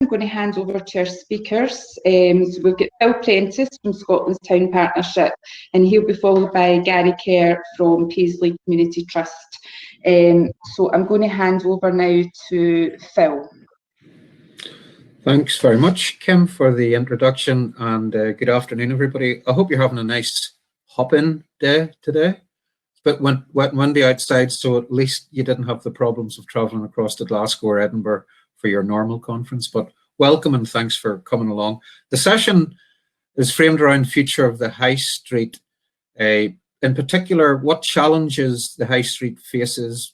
going to hand over to our speakers. So we've got Phil Prentice from Scotland's Town Partnership, and he'll be followed by Gary Kerr from Paisley Community Trust. So I'm going to hand over now to Phil. Thanks very much, Kim, for the introduction, and good afternoon, everybody. I hope you're having a nice hop-in day today. It's a bit wet and windy outside, so at least you didn't have the problems of travelling across to Glasgow or Edinburgh for your normal conference. But welcome and thanks for coming along. The session is framed around future of the High Street. In particular, what challenges the High Street faces,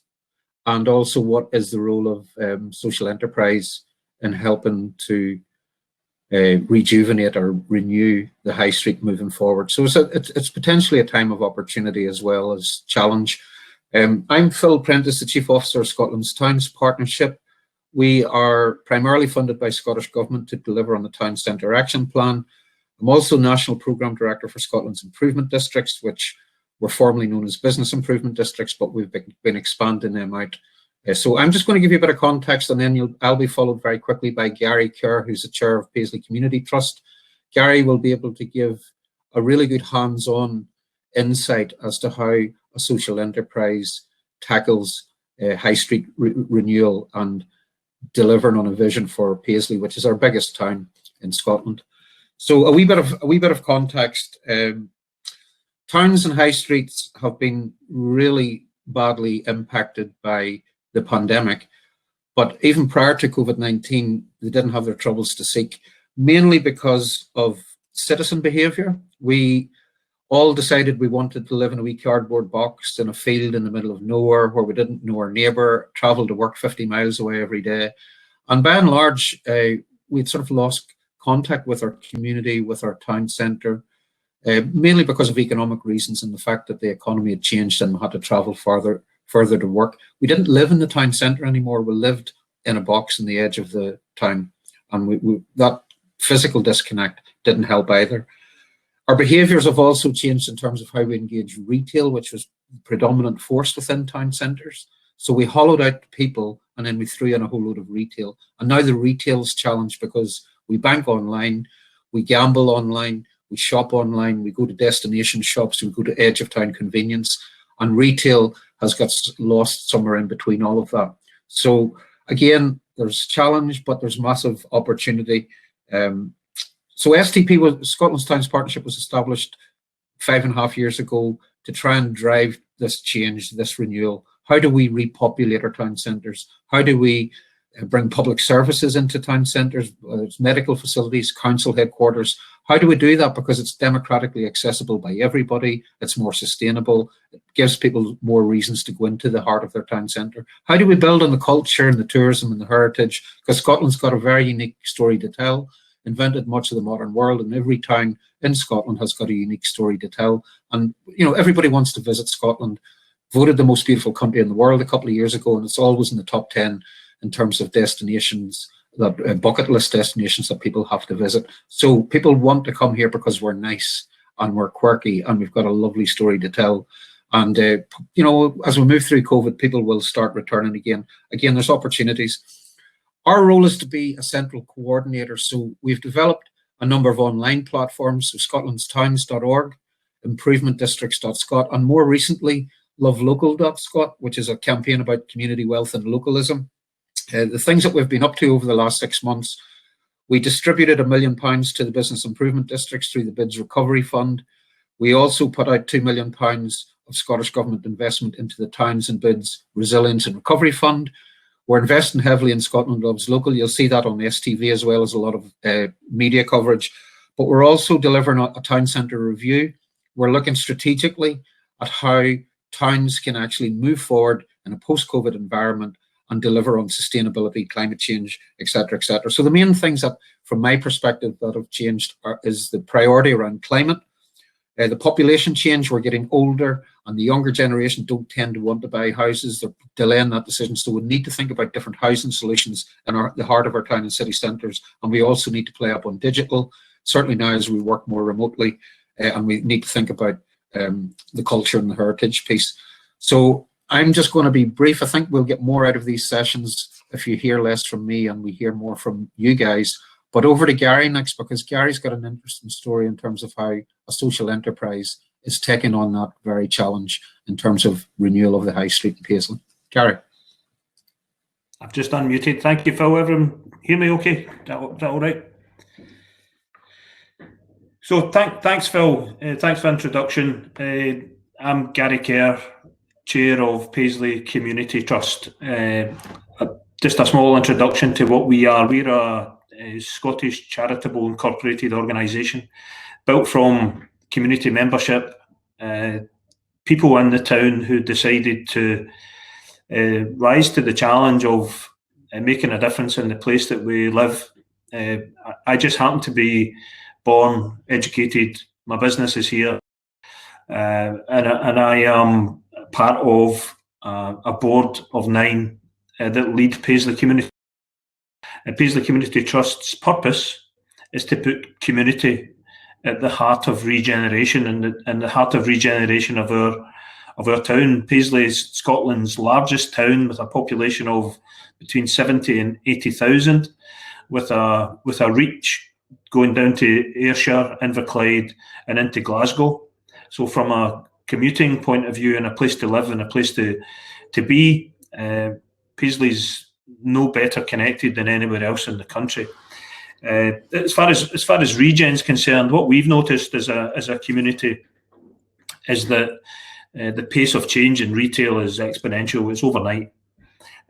and also what is the role of social enterprise in helping to rejuvenate or renew the High Street moving forward. So it's potentially a time of opportunity as well as challenge. I'm Phil Prentice, the Chief Officer of Scotland's Towns Partnership. We are primarily funded by Scottish Government to deliver on the Town Centre Action Plan. I'm also National Programme Director for Scotland's Improvement Districts, which were formerly known as Business Improvement Districts, but we've been expanding them out. So I'm just going to give you a bit of context, and then I'll be followed very quickly by Gary Kerr, who's the chair of Paisley Community Trust. Gary will be able to give a really good hands-on insight as to how a social enterprise tackles High Street renewal and delivering on a vision for Paisley, which is our biggest town in Scotland. So a wee bit of context. Towns and high streets have been really badly impacted by the pandemic, but even prior to COVID-19, they didn't have their troubles to seek, mainly because of citizen behaviour. We all decided we wanted to live in a wee cardboard box in a field in the middle of nowhere where we didn't know our neighbour, travel to work 50 miles away every day. And by and large, we'd sort of lost contact with our community, with our town centre, mainly because of economic reasons and the fact that the economy had changed and we had to travel further to work. We didn't live in the town centre anymore. We lived in a box in the edge of the town, and that physical disconnect didn't help either. Our behaviours have also changed in terms of how we engage retail, which was the predominant force within town centres. So we hollowed out people and then we threw in a whole load of retail. And now the retail's challenged because we bank online, we gamble online, we shop online, we go to destination shops, we go to edge of town convenience, and retail has got lost somewhere in between all of that. So again, there's challenge, but there's massive opportunity. So STP, Scotland's Towns Partnership, was established 5.5 years ago to try and drive this change, this renewal. How do we repopulate our town centres? How do we bring public services into town centres, whether it's medical facilities, council headquarters? How do we do that? Because it's democratically accessible by everybody, it's more sustainable, it gives people more reasons to go into the heart of their town centre. How do we build on the culture and the tourism and the heritage? Because Scotland's got a very unique story to tell, invented much of the modern world, and every town in Scotland has got a unique story to tell. And everybody wants to visit Scotland. Voted the most beautiful country in the world a couple of years ago, and it's always in the top 10 in terms of destinations, that bucket list destinations that people have to visit. So people want to come here because we're nice and we're quirky and we've got a lovely story to tell. And as we move through COVID, people will start returning again. Again, there's opportunities. Our role is to be a central coordinator. So we've developed a number of online platforms, so scotlandstowns.org, improvementdistricts.scot, and more recently, lovelocal.scot, which is a campaign about community wealth and localism. The things that we've been up to over the last 6 months, we distributed £1 million to the business improvement districts through the BIDS Recovery Fund. We also put out £2 million of Scottish Government investment into the Towns and BIDS Resilience and Recovery Fund. We're investing heavily in Scotland Loves Local. You'll see that on the STV as well as a lot of media coverage. But we're also delivering a town centre review. We're looking strategically at how towns can actually move forward in a post-COVID environment and deliver on sustainability, climate change, etc., etc. So the main things that, from my perspective, that have changed is the priority around climate, the population change. We're getting older, and the younger generation don't tend to want to buy houses. They're delaying that decision. So we need to think about different housing solutions in the heart of our town and city centres. And we also need to play up on digital, certainly now as we work more remotely, and we need to think about the culture and the heritage piece. So I'm just going to be brief. I think we'll get more out of these sessions if you hear less from me and we hear more from you guys. But over to Gary next, because Gary's got an interesting story in terms of how a social enterprise is taking on that very challenge in terms of renewal of the high street in Paisley. Gary. I've just unmuted. Thank you, Phil. Everyone hear me okay? Is that all right? So thanks, Phil. Thanks for the introduction. I'm Gary Kerr, Chair of Paisley Community Trust. Just a small introduction to what we are. We're a Scottish charitable incorporated organisation built from community membership, people in the town who decided to rise to the challenge of making a difference in the place that we live. I just happen to be born, educated, my business is here, and I am part of a board of 9 that lead Paisley Community. And Paisley Community Trust's purpose is to put community at the heart of regeneration and the heart of regeneration of our town. Paisley is Scotland's largest town with a population of between 70 and 80,000, with a reach going down to Ayrshire, Inverclyde, and into Glasgow. So from a commuting point of view and a place to live and a place to be, Paisley's no better connected than anywhere else in the country. As far as regen's concerned, what we've noticed as a community is that the pace of change in retail is exponential. It's overnight.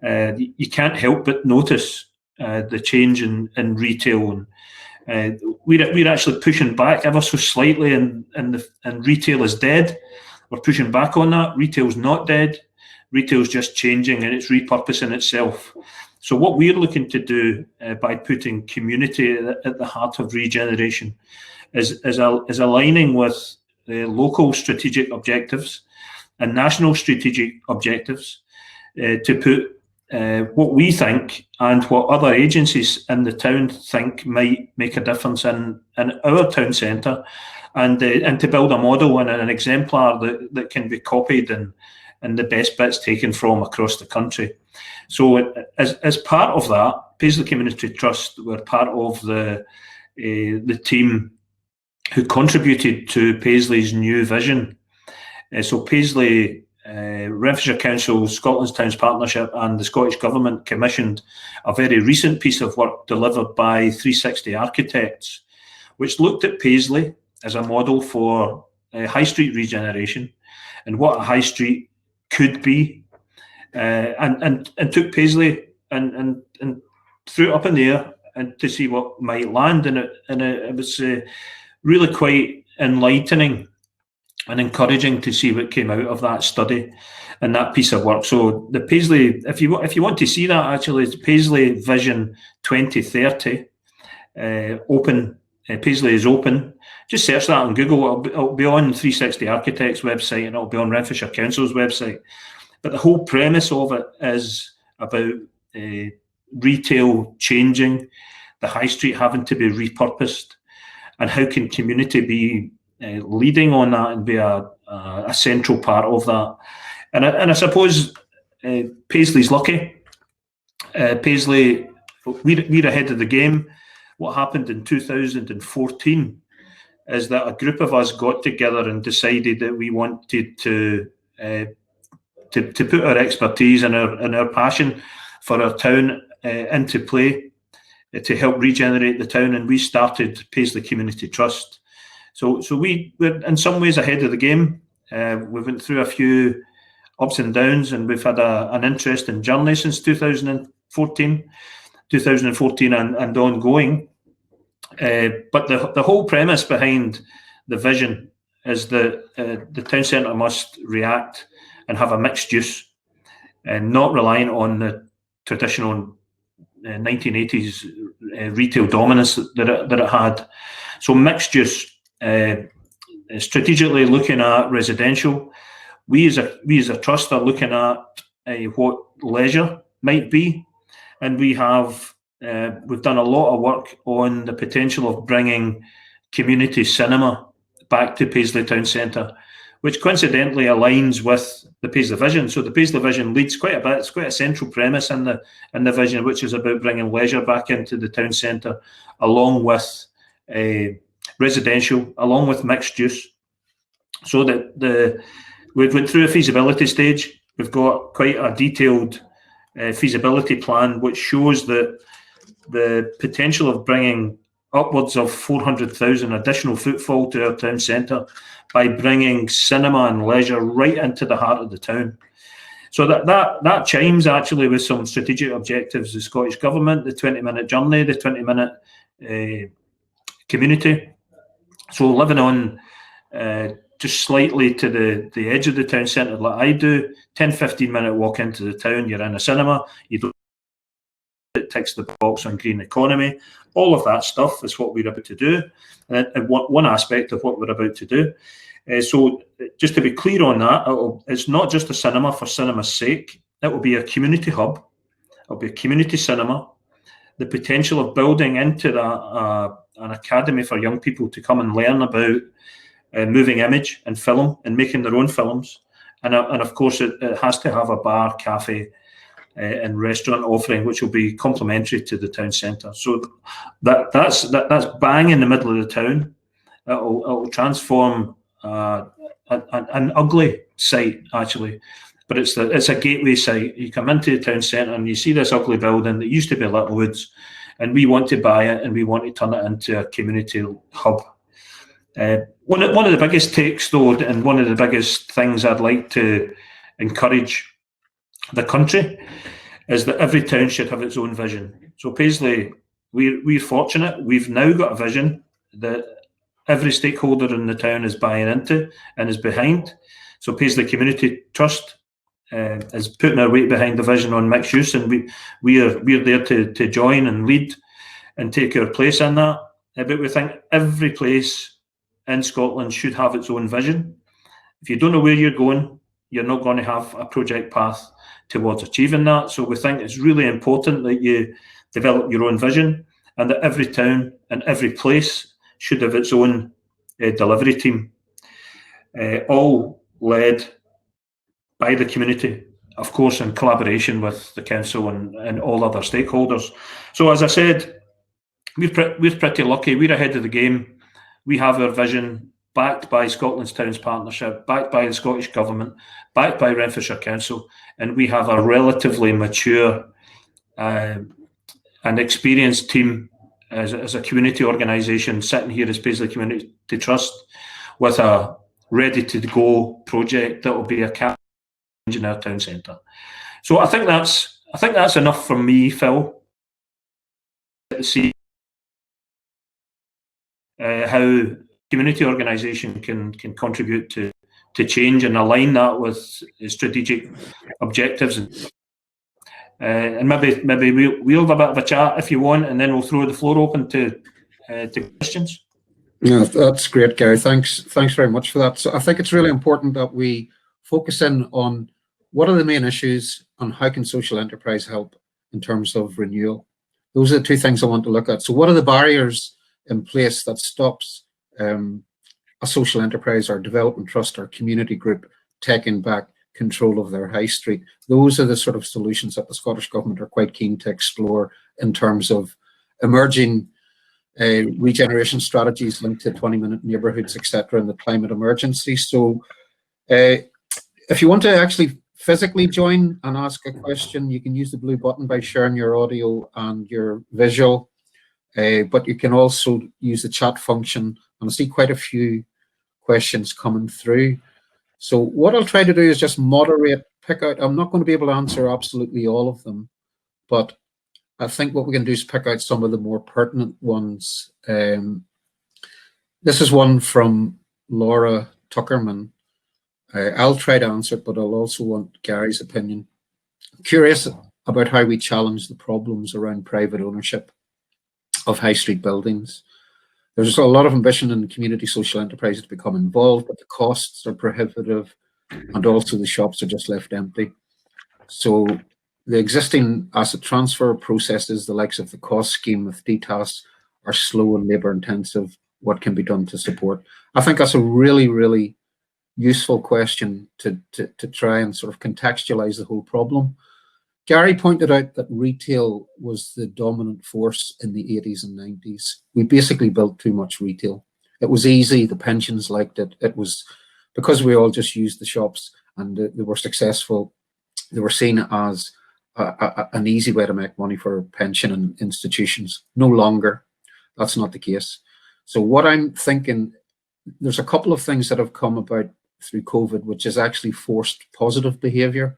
You can't help but notice the change in retail, and we're actually pushing back ever so slightly, and retail is dead. We're pushing back on that. Retail's not dead. Retail's just changing and it's repurposing itself. So what we're looking to do by putting community at the heart of regeneration is aligning with the local strategic objectives and national strategic objectives to put what we think and what other agencies in the town think might make a difference in our town centre, and to build a model and an exemplar that can be copied and the best bits taken from across the country. So as part of that, Paisley Community Trust were part of the team who contributed to Paisley's new vision. So Paisley, Renfrewshire Council, Scotland's Towns Partnership and the Scottish Government commissioned a very recent piece of work delivered by 360 Architects, which looked at Paisley as a model for high street regeneration and what a high street could be, and took Paisley and threw it up in the air and to see what might land. And it was really quite enlightening and encouraging to see what came out of that study and that piece of work. So the Paisley, if you want to see that, actually, it's Paisley Vision 2030. Open. Paisley is open. Just search that on Google. It'll be on 360 Architects' website and it'll be on Renfrewshire Council's website. But the whole premise of it is about retail changing, the high street having to be repurposed, and how can community be leading on that and be a central part of that. And I suppose Paisley's lucky. Paisley, we're ahead of the game. What happened in 2014 is that a group of us got together and decided that we wanted to put our expertise and our passion for our town into play to help regenerate the town, and we started Paisley Community Trust. So we're in some ways ahead of the game. We went through a few ups and downs, and we've had an interesting journey since 2014 and ongoing. But the whole premise behind the vision is that the town centre must react and have a mixed use, and not reliant on the traditional 1980s retail dominance that it had. So mixed use, strategically looking at residential. We as a trust are looking at what leisure might be, and we've done a lot of work on the potential of bringing community cinema back to Paisley Town Centre. which coincidentally aligns with the Paisley vision. So the Paisley vision leads quite a bit. It's quite a central premise in the vision, which is about bringing leisure back into the town centre, along with residential, along with mixed use. So that we've went through a feasibility stage. We've got quite a detailed feasibility plan, which shows that the potential of bringing upwards of 400,000 additional footfall to our town centre by bringing cinema and leisure right into the heart of the town. So that chimes actually with some strategic objectives of the Scottish Government, the 20-minute journey, the 20-minute community. So living on just slightly to the edge of the town centre like I do, 10-15-minute walk into the town, you're in a cinema, you don't, it ticks the box on green economy. All of that stuff is what we're about to do, and one aspect of what we're about to do. So just to be clear on that, it's not just a cinema for cinema's sake. It will be a community hub. It'll be a community cinema. The potential of building into that an academy for young people to come and learn about moving image and film and making their own films. And of course, it has to have a bar, cafe, and restaurant offering, which will be complementary to the town centre. So that's bang in the middle of the town. It'll transform an ugly site, actually, but it's a gateway site. You come into the town centre and you see this ugly building that used to be Little Woods, and we want to buy it and we want to turn it into a community hub. One of the biggest takes, though, and one of the biggest things I'd like to encourage the country is that every town should have its own vision. So Paisley, we're fortunate. We've now got a vision that every stakeholder in the town is buying into and is behind. So Paisley Community Trust is putting our weight behind the vision on mixed use, and we're there to join and lead and take our place in that. But we think every place in Scotland should have its own vision. If you don't know where you're going, you're not going to have a project path towards achieving that. So we think it's really important that you develop your own vision, and that every town and every place should have its own delivery team, all led by the community, of course, in collaboration with the council and all other stakeholders. So as I said, we're pretty lucky. We're ahead of the game. We have our vision backed by Scotland's Towns Partnership, backed by the Scottish Government, backed by Renfrewshire Council, and we have a relatively mature and experienced team as a community organisation sitting here as Paisley Community Trust with a ready-to-go project that will be a change in our town centre. So I think that's enough from me, Phil, to see how community organisation can contribute to change and align that with strategic objectives. And maybe we'll have a bit of a chat if you want, and then we'll throw the floor open to questions. Yeah, that's great, Gary. Thanks very much for that. So I think it's really important that we focus in on what are the main issues and how can social enterprise help in terms of renewal. Those are the two things I want to look at. So what are the barriers in place that stops a social enterprise or development trust or community group taking back control of their high street? Those are the sort of solutions that the Scottish Government are quite keen to explore in terms of emerging regeneration strategies linked to 20-minute neighbourhoods, etc., and the climate emergency. So if you want to actually physically join and ask a question, you can use the blue button by sharing your audio and your visual, but you can also use the chat function, and I see quite a few questions coming through. So what I'll try to do is just moderate, pick out. I'm not going to be able to answer absolutely all of them, but I think what we can do is pick out some of the more pertinent ones. This is one from Laura Tuckerman. I'll try to answer it, but I'll also want Gary's opinion. I'm curious about how we challenge the problems around private ownership of high street buildings. There's a lot of ambition in community social enterprises to become involved, but the costs are prohibitive, and also the shops are just left empty. So the existing asset transfer processes, the likes of the cost scheme with DTAS, are slow and labour intensive. What can be done to support? I think that's a really, really useful question to try and sort of contextualize the whole problem. Gary pointed out that retail was the dominant force in the 80s and 90s. We basically built too much retail. It was easy, the pensions liked it. It was because we all just used the shops and they were successful. They were seen as an easy way to make money for pension and institutions. No longer, that's not the case. So what I'm thinking, there's a couple of things that have come about through COVID, which has actually forced positive behavior.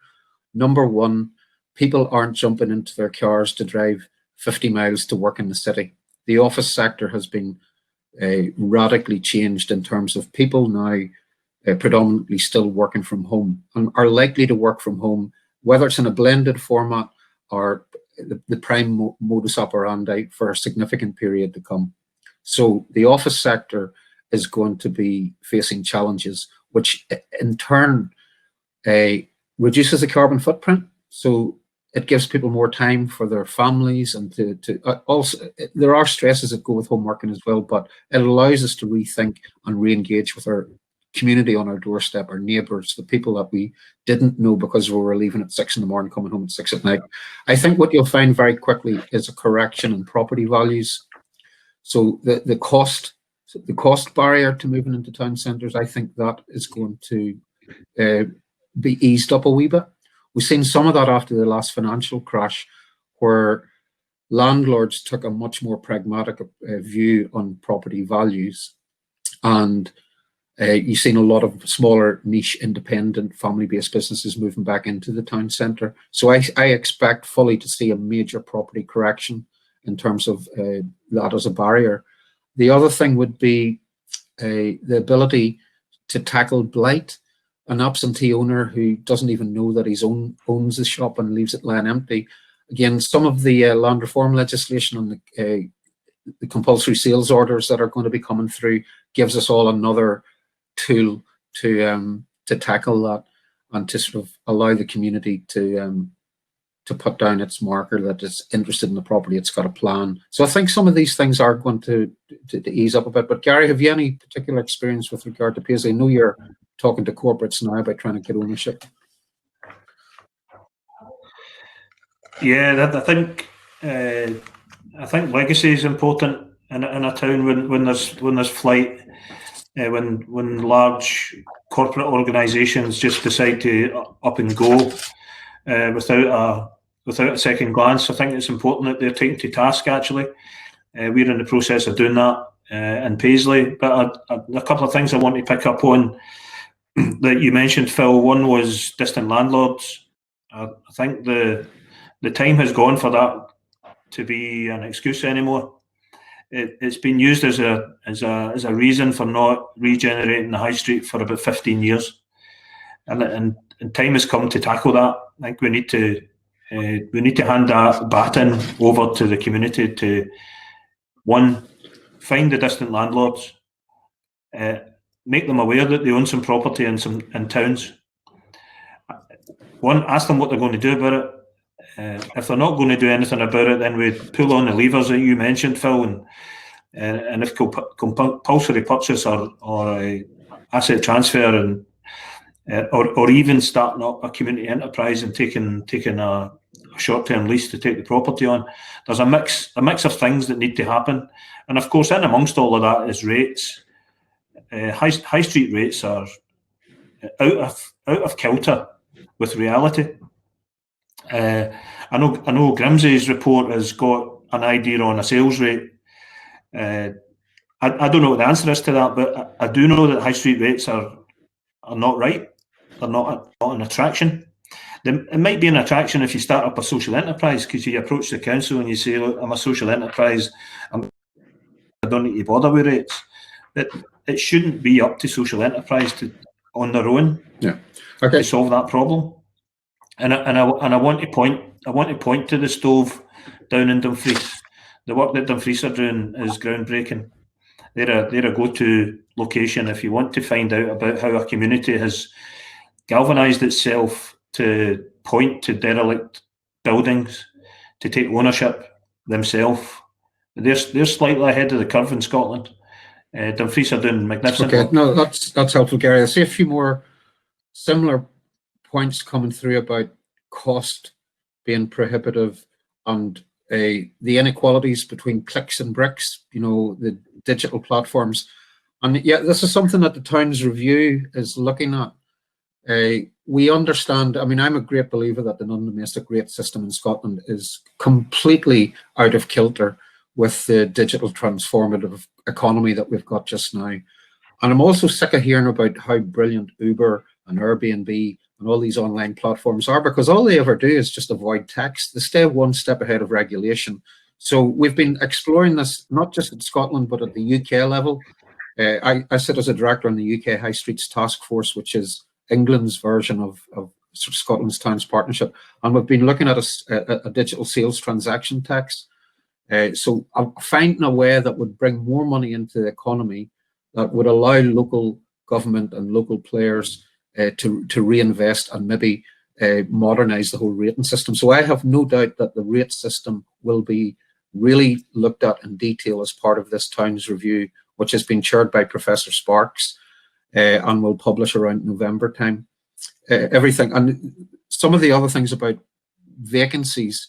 Number one, people aren't jumping into their cars to drive 50 miles to work in the city. The office sector has been radically changed in terms of people now predominantly still working from home and are likely to work from home, whether it's in a blended format or the prime modus operandi for a significant period to come. So the office sector is going to be facing challenges, which in turn reduces the carbon footprint. So it gives people more time for their families, and also there are stresses that go with home working as well, but it allows us to rethink and re-engage with our community on our doorstep, our neighbours, the people that we didn't know because we were leaving at 6 in the morning, coming home at 6 at night. I think what you'll find very quickly is a correction in property values. So the cost barrier to moving into town centres, I think that is going to be eased up a wee bit. We've seen some of that after the last financial crash, where landlords took a much more pragmatic view on property values, and you've seen a lot of smaller, niche, independent, family-based businesses moving back into the town centre. So I expect fully to see a major property correction in terms of that as a barrier. The other thing would be the ability to tackle blight. An absentee owner who doesn't even know that he owns the shop and leaves it lying empty. Again, some of the land reform legislation on the compulsory sales orders that are going to be coming through gives us all another tool to tackle that and to sort of allow the community to put down its marker that it's interested in the property, it's got a plan. So I think some of these things are going to ease up a bit. But Gary, have you any particular experience with regard to Paisley? I know you're talking to corporates now about trying to get ownership. Yeah, I think legacy is important in a town when there's flight, when large corporate organisations just decide to up and go without a second glance. I think it's important that they're taken to task. Actually, we're in the process of doing that in Paisley. But a couple of things I want to pick up on that you mentioned, Phil. One was distant landlords. I think the time has gone for that to be an excuse anymore. It's been used as a reason for not regenerating the high street for about 15 years, and time has come to tackle that. I think we need to hand that baton over to the community to, one, find the distant landlords, make them aware that they own some property in towns. One, ask them what they're going to do about it. If they're not going to do anything about it, then we pull on the levers that you mentioned, Phil, and if compulsory purchase or asset transfer and or even starting up a community enterprise and taking a short-term lease to take the property on. There's a mix of things that need to happen, and of course, in amongst all of that is rates. High street rates are out of kilter with reality. I know Grimsey's report has got an idea on a sales rate. I don't know what the answer is to that, but I do know that high street rates are not right. They're not an attraction. It might be an attraction if you start up a social enterprise, because you approach the council and you say, look, I'm a social enterprise, I don't need to bother with rates. But it shouldn't be up to social enterprise on their own to solve that problem. And I want to point to the stove down in Dumfries. The work that Dumfries are doing is groundbreaking. They're a go-to location if you want to find out about how a community has galvanised itself to point to derelict buildings, to take ownership themselves. They're slightly ahead of the curve in Scotland. Dumfries are doing magnificent Okay, work. no, that's helpful, Gary. I see a few more similar points coming through about cost being prohibitive and the inequalities between clicks and bricks, you know, the digital platforms. And yeah, this is something that the Times Review is looking at. We understand, I mean, I'm a great believer that the non-domestic rate system in Scotland is completely out of kilter with the digital transformative economy that we've got just now. And I'm also sick of hearing about how brilliant Uber and Airbnb and all these online platforms are, because all they ever do is just avoid tax. They stay one step ahead of regulation. So we've been exploring this not just in Scotland, but at the UK level. I sit as a director on the UK High Streets Task Force, which is England's version of Scotland's Towns Partnership. And we've been looking at a digital sales transaction tax. So I'm finding a way that would bring more money into the economy that would allow local government and local players to reinvest and maybe modernise the whole rating system. So I have no doubt that the rate system will be really looked at in detail as part of this Times Review, which has been chaired by Professor Sparks and will publish around November time. Everything, and some of the other things about vacancies,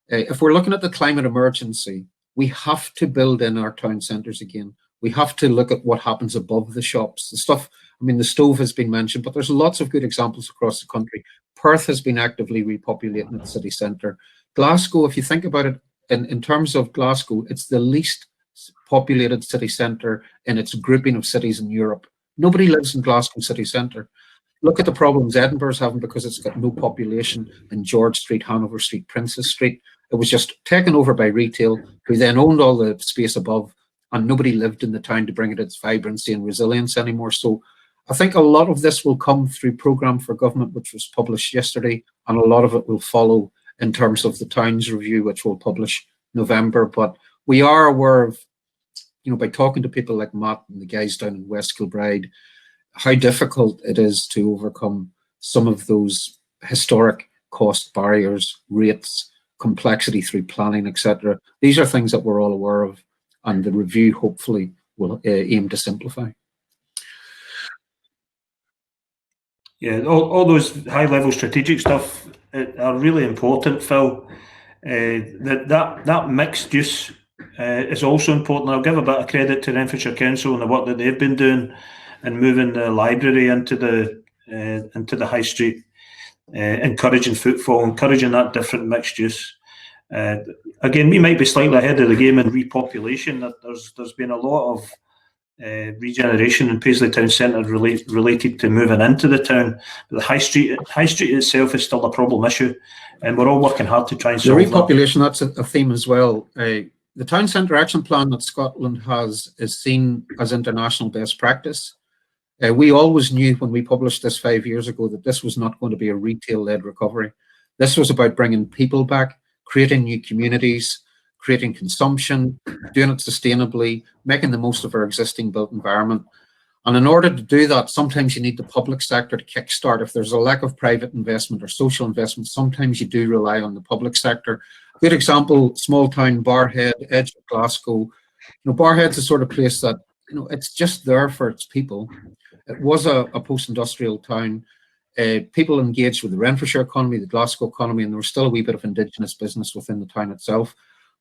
if we're looking at the climate emergency, we have to build in our town centres again. We have to look at what happens above the shops. The stuff, I mean, the stove has been mentioned, but there's lots of good examples across the country. Perth has been actively repopulating its city centre. Glasgow, if you think about it, in terms of Glasgow, it's the least populated city centre in its grouping of cities in Europe. Nobody lives in Glasgow city centre. Look at the problems Edinburgh's having because it's got no population in George Street, Hanover Street, Prentice Street. It was just taken over by retail, who then owned all the space above, and nobody lived in the town to bring it its vibrancy and resilience anymore. So I think a lot of this will come through Programme for Government, which was published yesterday, and a lot of it will follow in terms of the Times Review, which will publish November. But we are aware of, you know, by talking to people like Matt and the guys down in West Kilbride, how difficult it is to overcome some of those historic cost barriers, rates, complexity through planning, etc. These are things that we're all aware of, and the review hopefully will aim to simplify. Yeah, all those high-level strategic stuff are really important, Phil. That mixed use is also important. I'll give a bit of credit to Renfrewshire Council and the work that they've been doing and moving the library into the high street, encouraging footfall, encouraging that different mixed use. Again, we might be slightly ahead of the game in repopulation. There's been a lot of regeneration in Paisley Town Centre related to moving into the town. But the high street itself is still a problem issue, and we're all working hard to try and solve the repopulation. That's a theme as well. The Town Centre Action Plan that Scotland has is seen as international best practice. We always knew when we published this 5 years ago that this was not going to be a retail-led recovery. This was about bringing people back, creating new communities, creating consumption, doing it sustainably, making the most of our existing built environment. And in order to do that, sometimes you need the public sector to kickstart. If there's a lack of private investment or social investment, sometimes you do rely on the public sector. Good example, small town Barrhead, edge of Glasgow. You know, Barrhead's the sort of place that, you know, it's just there for its people. It was a post-industrial town. People engaged with the Renfrewshire economy, the Glasgow economy, and there was still a wee bit of Indigenous business within the town itself.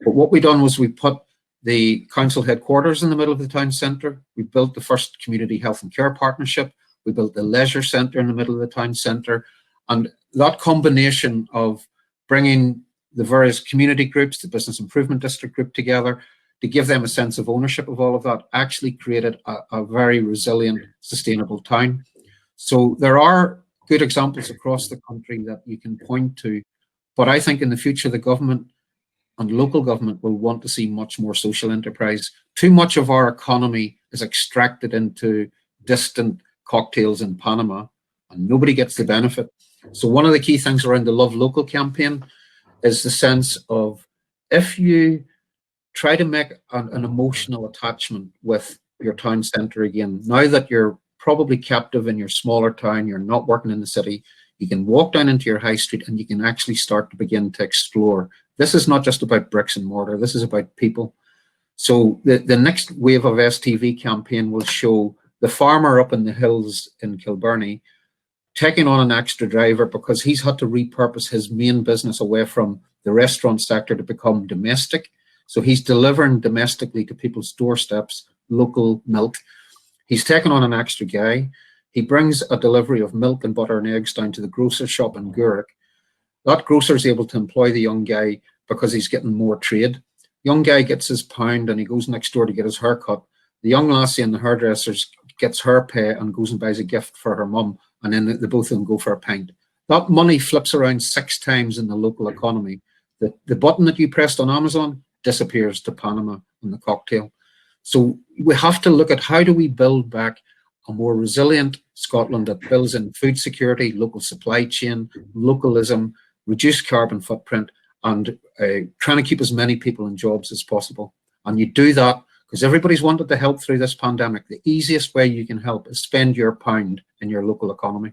But what we done was we put the council headquarters in the middle of the town centre. We built the first community health and care partnership. We built the leisure centre in the middle of the town centre. And that combination of bringing the various community groups, the Business Improvement District group together, to give them a sense of ownership of all of that, actually created a very resilient, sustainable town. So there are good examples across the country that you can point to. But I think in the future, the government and local government will want to see much more social enterprise. Too much of our economy is extracted into distant cocktails in Panama, and nobody gets the benefit. So one of the key things around the Love Local campaign is the sense of, if you try to make an emotional attachment with your town centre again, now that you're probably captive in your smaller town, you're not working in the city, you can walk down into your high street and you can actually start to begin to explore. This is not just about bricks and mortar, this is about people. So the next wave of STV campaign will show the farmer up in the hills in Kilbirnie taking on an extra driver because he's had to repurpose his main business away from the restaurant sector to become domestic. So he's delivering domestically to people's doorsteps, local milk. He's taken on an extra guy. He brings a delivery of milk and butter and eggs down to the grocer shop in Gourock. That grocer is able to employ the young guy because he's getting more trade. Young guy gets his pound and he goes next door to get his hair cut. The young lassie in the hairdressers gets her pay and goes and buys a gift for her mum, and then the both of them go for a pint. That money flips around 6 times in the local economy. The button that you pressed on Amazon disappears to Panama in the cocktail. So we have to look at how do we build back a more resilient Scotland that builds in food security, local supply chain, localism, reduced carbon footprint, and trying to keep as many people in jobs as possible. And you do that because everybody's wanted to help through this pandemic. The easiest way you can help is spend your pound in your local economy.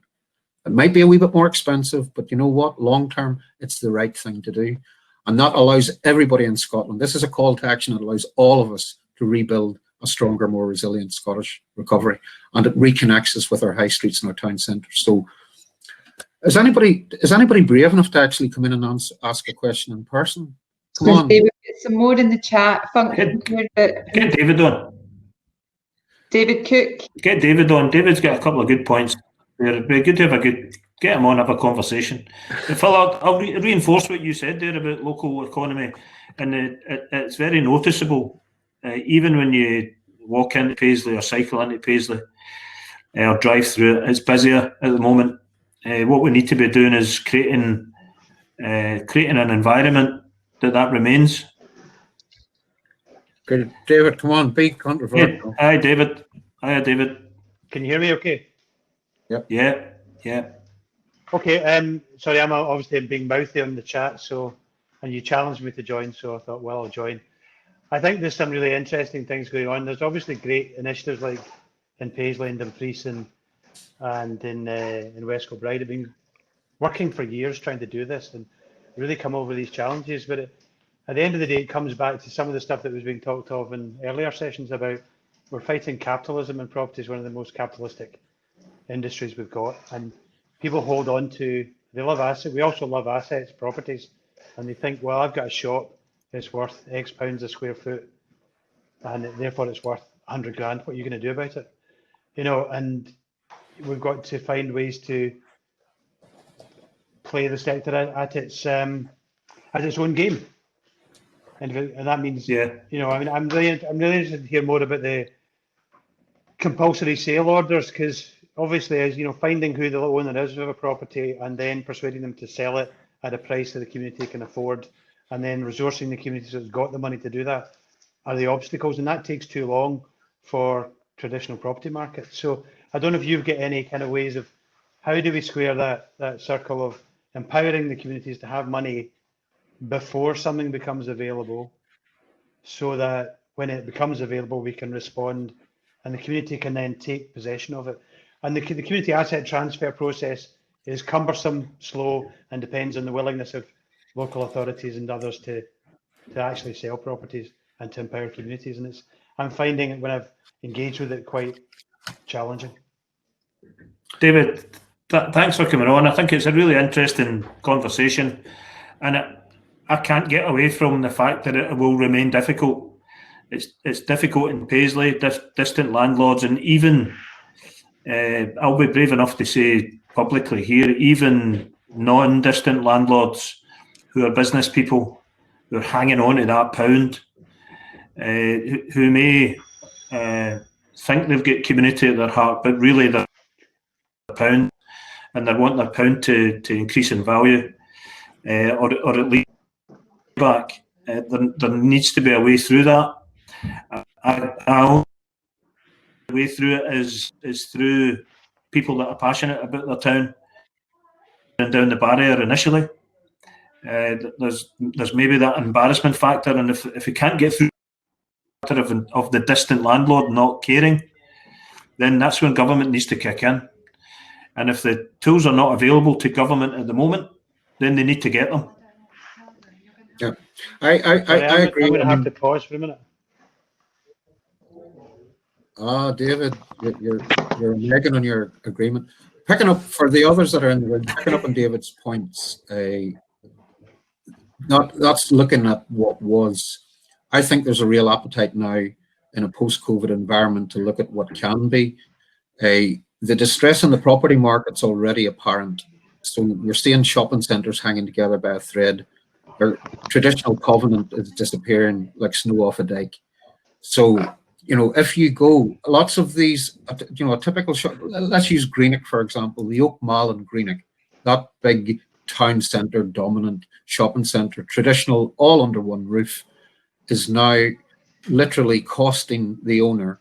It might be a wee bit more expensive, but you know what? Long term, it's the right thing to do. And that allows everybody in Scotland. This is a call to action that allows all of us to rebuild a stronger, more resilient Scottish recovery. And it reconnects us with our high streets and our town centres. So is anybody brave enough to actually come in and ask a question in person? Come on. David, get some more in the chat. Get David on. David Cook. Get David on. David's got a couple of good points. It'd be good to have get him on, have a conversation. Phil, I'll reinforce what you said there about local economy, and it's very noticeable. Even when you walk into Paisley or cycle into Paisley or drive through it, it's busier at the moment. What we need to be doing is creating an environment that remains. Good. David, come on, be controversial. Hi, David. Hi, David. Can you hear me okay? Yep. Yeah. Okay, sorry, I'm obviously being mouthy on the chat, and you challenged me to join, so I thought, well, I'll join. I think there's some really interesting things going on. There's obviously great initiatives like in Paisley and Dumfries and in West Kilbride have been working for years trying to do this and really come over these challenges. But at the end of the day, it comes back to some of the stuff that was being talked of in earlier sessions about we're fighting capitalism, and property is one of the most capitalistic industries we've got. And people hold on to, they love assets. We also love assets, properties, and they think, well, I've got a shop, it's worth X pounds a square foot, and therefore it's worth 100 grand. What are you going to do about it? You know, and we've got to find ways to play the sector at its own game, and that means, you know, I mean, I'm really interested to hear more about the compulsory sale orders, because obviously, as you know, finding who the owner is of a property and then persuading them to sell it at a price that the community can afford, and then resourcing the community so it's got the money to do that, are the obstacles, and that takes too long for traditional property markets. So I don't know if you've got any kind of ways of how do we square that circle of empowering the communities to have money before something becomes available, so that when it becomes available we can respond and the community can then take possession of it. And the community asset transfer process is cumbersome, slow, and depends on the willingness of local authorities and others to actually sell properties and to empower communities. And I'm finding it when I've engaged with it quite challenging. David, thanks for coming on. I think it's a really interesting conversation, and I can't get away from the fact that it will remain difficult. It's difficult in Paisley, distant landlords, and even I'll be brave enough to say publicly here, even non-distant landlords who are business people who are hanging on to that pound, who may think they've got community at their heart, but really they're pound, and they want their pound to increase in value, or at least back. There needs to be a way through that. The way through it is through people that are passionate about their town and down the barrier initially. There's maybe that embarrassment factor, and if we can't get through of the distant landlord not caring, then that's when government needs to kick in. And if the tools are not available to government at the moment, then they need to get them. Yeah, I agree. I'm going to have to pause for a minute. David, you're nagging on your agreement. Picking up for the others that are in the room, picking up on David's points. That's looking at what was. I think there's a real appetite now in a post-COVID environment to look at what can be. The distress in the property market's already apparent. So you're seeing shopping centres hanging together by a thread. Our traditional covenant is disappearing like snow off a dike. So, if you go, lots of these, a typical shop, let's use Greenock, for example, the Oak Mall in Greenock, that big town centre, dominant shopping centre, traditional, all under one roof, is now literally costing the owner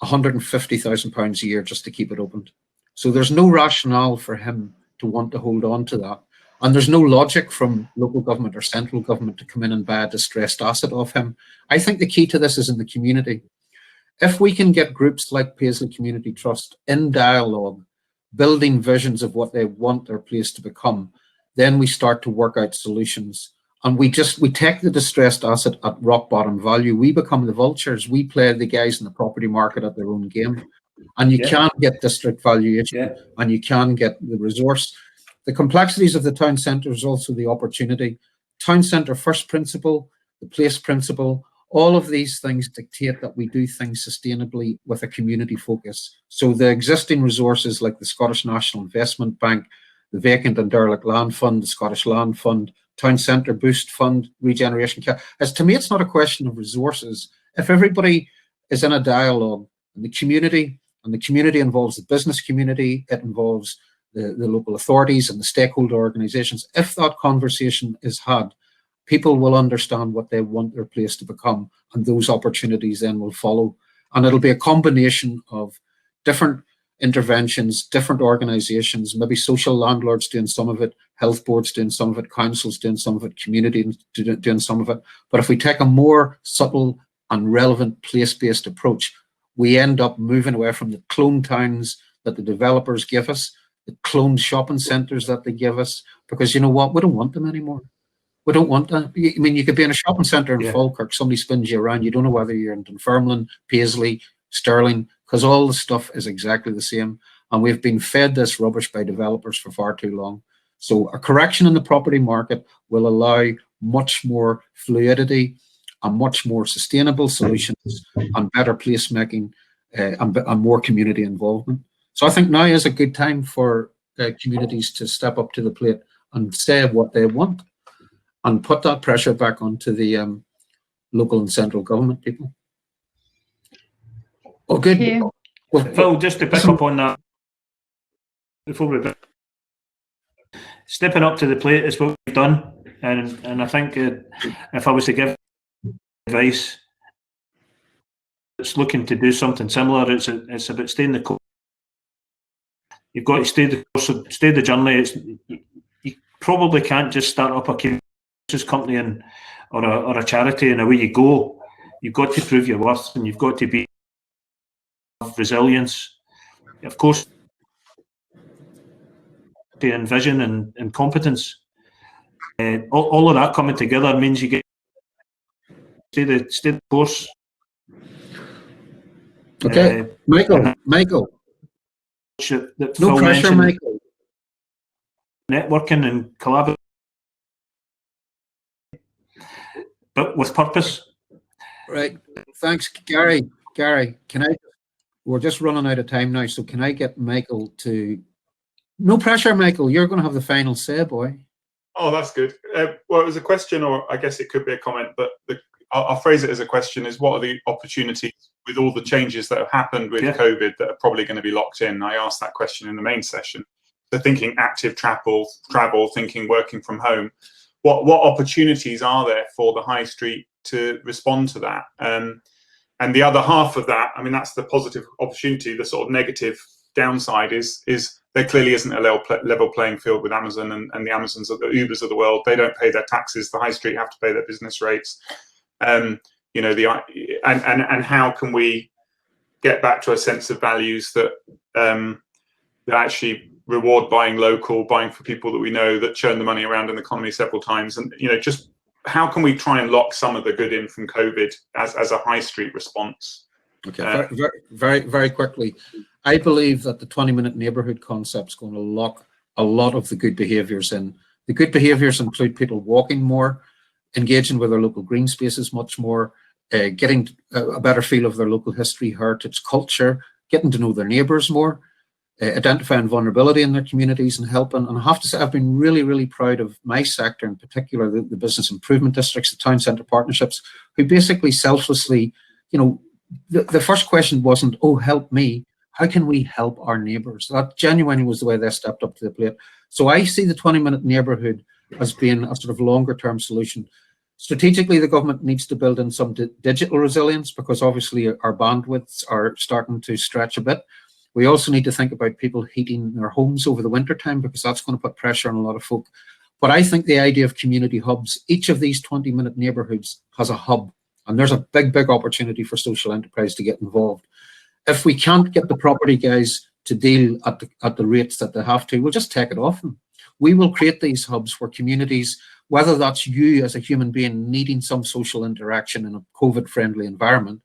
£150,000 a year just to keep it opened. So there's no rationale for him to want to hold on to that. And there's no logic from local government or central government to come in and buy a distressed asset off him. I think the key to this is in the community. If we can get groups like Paisley Community Trust in dialogue, building visions of what they want their place to become, then we start to work out solutions. And we take the distressed asset at rock bottom value. We become the vultures. We play the guys in the property market at their own game. And you can get district valuation and you can get the resource. The complexities of the town centre is also the opportunity. Town centre first principle, the place principle, all of these things dictate that we do things sustainably with a community focus. So the existing resources like the Scottish National Investment Bank, the Vacant and Derelict Land Fund, the Scottish Land Fund, Town Centre Boost Fund, Regeneration. As to me, it's not a question of resources. If everybody is in a dialogue in the community, and the community involves the business community, it involves the local authorities and the stakeholder organisations, if that conversation is had, people will understand what they want their place to become, and those opportunities then will follow. And it'll be a combination of different interventions, different organisations, maybe social landlords doing some of it, health boards doing some of it, councils doing some of it, community doing some of it. But if we take a more subtle and relevant place-based approach, we end up moving away from the clone towns that the developers give us, the cloned shopping centres that they give us, because you know what? We don't want them anymore. We don't want that. I mean, you could be in a shopping centre in Falkirk, somebody spins you around, you don't know whether you're in Dunfermline, Paisley, Stirling, because all the stuff is exactly the same. And we've been fed this rubbish by developers for far too long. So a correction in the property market will allow much more fluidity and much more sustainable solutions and better placemaking and more community involvement. So I think now is a good time for communities to step up to the plate and say what they want and put that pressure back onto the local and central government people. Oh, good. Well, Phil, just to pick up on that, before we stepping up to the plate is what we've done, and I think if I was to give advice, it's looking to do something similar. It's about staying the course. You've got to stay the course, stay the journey. You probably can't just start up a community company or a charity and away you go. You've got to prove your worth, and you've got to be resilience, of course, and vision and competence. All of that coming together means you get stay the course. Okay, Michael. No pressure, Michael. Networking and collaborating, but with purpose. Right. Thanks, Gary. Gary, we're just running out of time now, so can I get Michael to... No pressure, Michael. You're going to have the final say, boy. Oh, that's good. Well, it was a question, or I guess it could be a comment, but I'll phrase it as a question, is what are the opportunities with all the changes that have happened with COVID that are probably going to be locked in? I asked that question in the main session. So thinking active travel, thinking working from home, what opportunities are there for the high street to respond to that? And the other half of that, I mean, that's the positive opportunity. The sort of negative downside is there clearly isn't a level playing field with Amazon and the Amazons of the Ubers of the world. They don't pay their taxes. The high street have to pay their business rates. You know, and how can we get back to a sense of values that that actually reward buying local, buying for people that we know, that churn the money around in the economy several times, and you know, just how can we try and lock some of the good in from COVID as a high street response? Okay, very quickly. I believe that the 20-minute neighbourhood concept is going to lock a lot of the good behaviours in. The good behaviours include people walking more, engaging with their local green spaces much more, getting a better feel of their local history, heritage, culture, getting to know their neighbours more, identifying vulnerability in their communities and helping. And I have to say, I've been really proud of my sector, in particular, the business improvement districts, the town centre partnerships, who basically selflessly, you know, the first question wasn't, oh, help me. How can we help our neighbours? That genuinely was the way they stepped up to the plate. So I see the 20-minute neighbourhood as being a sort of longer-term solution. Strategically, the government needs to build in some digital resilience, because obviously our bandwidths are starting to stretch a bit. We also need to think about people heating their homes over the winter time, because that's going to put pressure on a lot of folk. But I think the idea of community hubs, each of these 20-minute neighbourhoods has a hub, and there's a big opportunity for social enterprise to get involved. If we can't get the property guys to deal at the rates that they have to, we'll just take it off them. We will create these hubs where communities, whether that's you as a human being needing some social interaction in a COVID-friendly environment,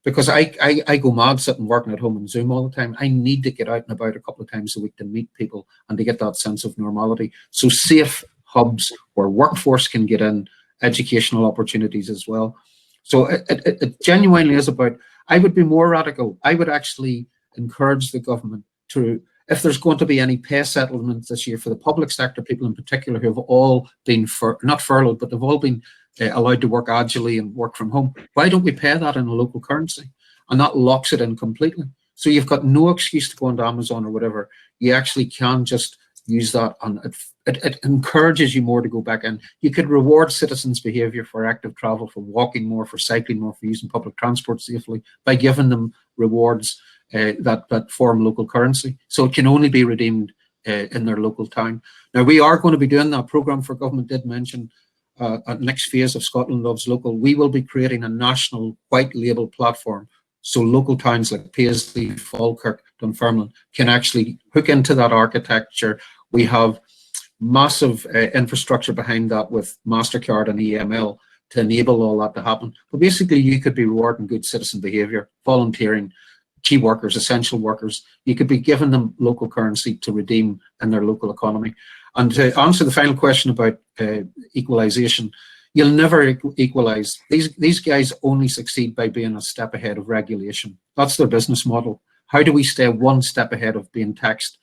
because I go mad sitting working at home on Zoom all the time. I need to get out and about a couple of times a week to meet people and to get that sense of normality. So safe hubs where workforce can get in, educational opportunities as well. So it genuinely is about, I would be more radical. I would actually encourage the government to, if there's going to be any pay settlements this year for the public sector people in particular, who have all been, not furloughed, but they've all been allowed to work agilely and work from home, why don't we pay that in a local currency? And that locks it in completely. So you've got no excuse to go into Amazon or whatever. You actually can just use that, and it encourages you more to go back in. You could reward citizens' behaviour for active travel, for walking more, for cycling more, for using public transport safely, by giving them rewards that form local currency. So it can only be redeemed in their local town. Now, we are going to be doing that. Programme for Government did mention at next phase of Scotland Loves Local, we will be creating a national white label platform, so local towns like Paisley, Falkirk, Dunfermline can actually hook into that architecture. We have massive infrastructure behind that with MasterCard and EML to enable all that to happen. But basically, you could be rewarding good citizen behaviour, volunteering, key workers, essential workers. You could be giving them local currency to redeem in their local economy. And to answer the final question about equalisation, you'll never equalise. These guys only succeed by being a step ahead of regulation. That's their business model. How do we stay one step ahead of being taxed?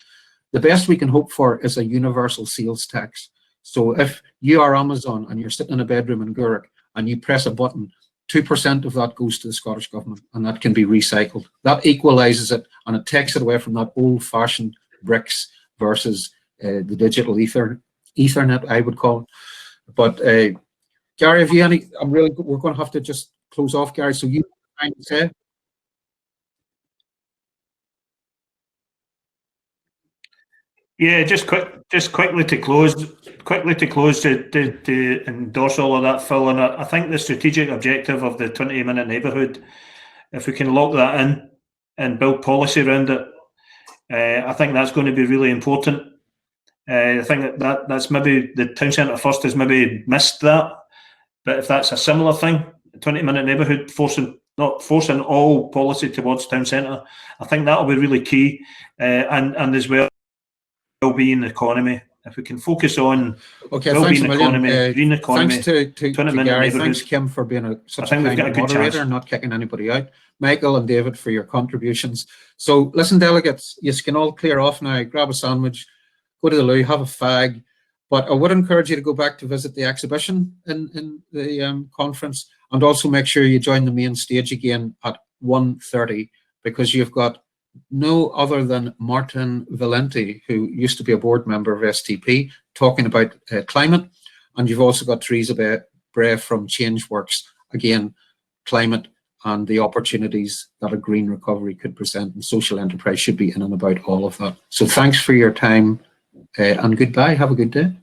The best we can hope for is a universal sales tax. So if you are Amazon and you're sitting in a bedroom in Gurrock and you press a button, 2% of that goes to the Scottish Government, and that can be recycled. That equalises it, and it takes it away from that old-fashioned bricks versus the digital Ethernet, I would call it. But Gary, have you any? We're going to have to just close off, Gary. So you trying to say? Yeah, just quickly to close to endorse all of that, Phil. And I think the strategic objective of the 20-minute neighbourhood, if we can lock that in and build policy around it, I think that's going to be really important. I think that's maybe the town centre first has maybe missed that, but if that's a similar thing, 20-minute neighbourhood not forcing all policy towards town centre, I think that'll be really key, and as well. Well-being economy. If we can focus on well-being economy, green economy, thanks to Gary. Thanks, Kim, for being such a kind moderator and not kicking anybody out. Michael and David for your contributions. So listen, delegates, you can all clear off now. Grab a sandwich, go to the loo, have a fag. But I would encourage you to go back to visit the exhibition in the conference, and also make sure you join the main stage again at 1:30, because you've got no other than Martin Valenti, who used to be a board member of STP, talking about climate. And you've also got Teresa Bray from Changeworks, again, climate and the opportunities that a green recovery could present, and social enterprise should be in and about all of that. So thanks for your time and goodbye. Have a good day.